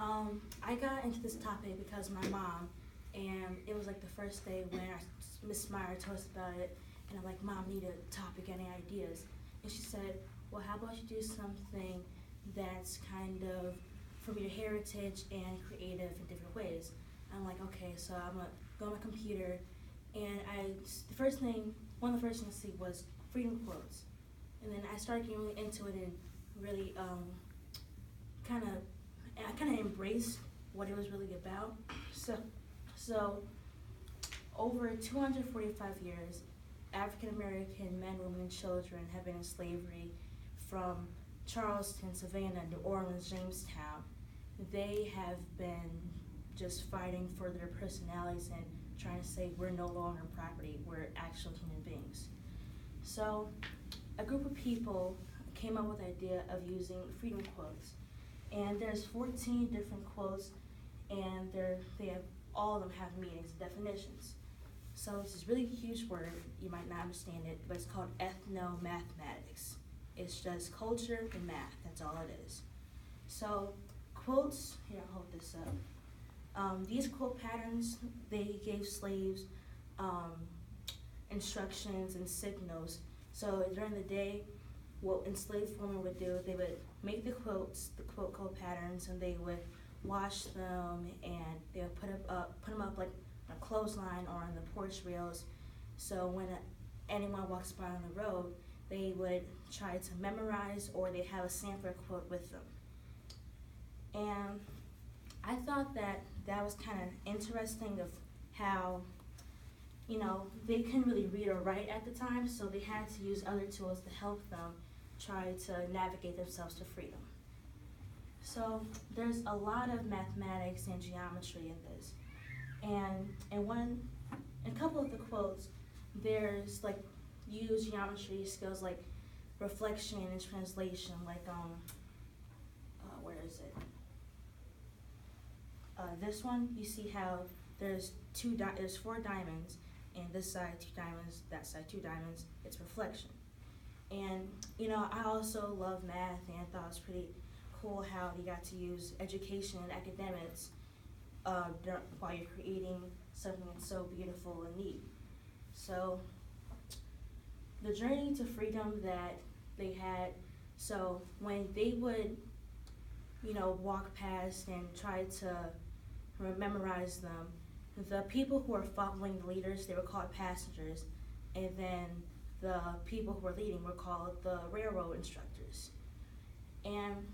I got into this topic because my mom, and it was like the first day when Miss Meyer told us about it, and I'm like, Mom, need a topic, any ideas? And she said, well, how about you do something that's kind of from your heritage and creative in different ways? I'm like, okay, so I'm gonna go on my computer, and one of the first things I see was freedom quotes, and then I started getting really into it and really I kind of embraced what it was really about. So over 245 years, African American men, women, and children have been in slavery from Charleston, Savannah, New Orleans, Jamestown. They have been just fighting for their personalities and trying to say we're no longer property, we're actual human beings. So a group of people came up with the idea of using freedom quotes. And there's 14 different quotes, and all of them have meanings, definitions. So it's this really huge word, you might not understand it, but it's called ethno-mathematics. It's just culture and math, that's all it is. So quotes, here I'll hold this up. These quote patterns, they gave slaves instructions and signals. So during the day, what enslaved women would do, they would make the quotes, the quote code patterns, and they would wash them, and they would put them up like on a clothesline or on the porch rails. So when anyone walks by on the road, they would try to memorize, or they'd have a sampler quote with them. And I thought that was kind of interesting of how, they couldn't really read or write at the time, so they had to use other tools to help them try to navigate themselves to freedom. So there's a lot of mathematics and geometry in this. And in a couple of the quotes, there's like use geometry skills like reflection and translation, like where is it? This one, you see how there's 4 diamonds, and this side 2 diamonds, that side 2 diamonds. It's reflection. And I also love math, and I thought it was pretty cool how you got to use education and academics while you're creating something that's so beautiful and neat. So the journey to freedom that they had, so when they would walk past and try to memorize them, the people who were following the leaders, they were called passengers, and then the people who were leading were called the railroad instructors. And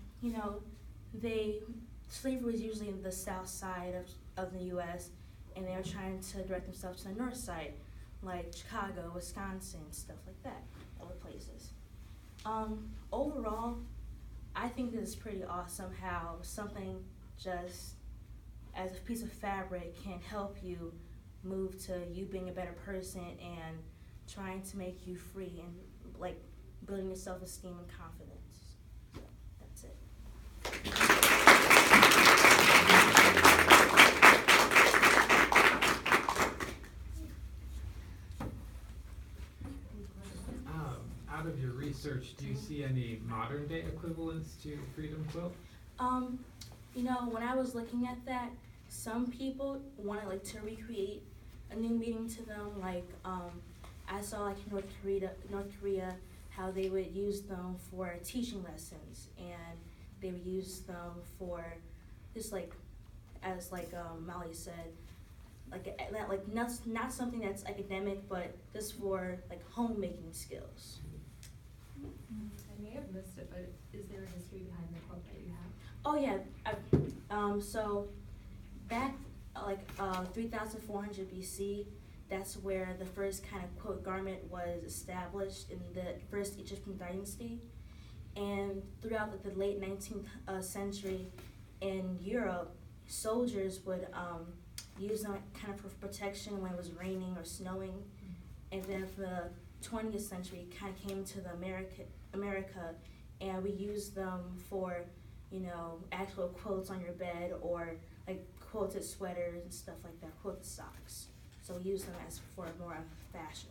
slavery was usually in the south side of the U.S., and they were trying to direct themselves to the north side, like Chicago, Wisconsin, stuff like that, other places. Overall, I think this is pretty awesome how something just as a piece of fabric can help you move to you being a better person and trying to make you free and like building your self-esteem and confidence. That's it. Out of your research, do you see any modern day equivalents to Freedom Quilt? When I was looking at that, some people wanted to recreate a new meaning to them. I saw North Korea, how they would use them for teaching lessons, and they would use them for just as Molly said, not something that's academic, but just for homemaking skills. I may have missed it, but is there a history behind the quote that you have? Oh yeah, so back 3,400 BC, that's where the first kind of quote garment was established in the first Egyptian dynasty. And throughout the late 19th century in Europe, soldiers would use them kind of for protection when it was raining or snowing. And then for the 20th century, it kind of came to the America, and we used them for actual quilts on your bed, or quilted sweaters and stuff like that, quilted socks. So we use them as for more fashion.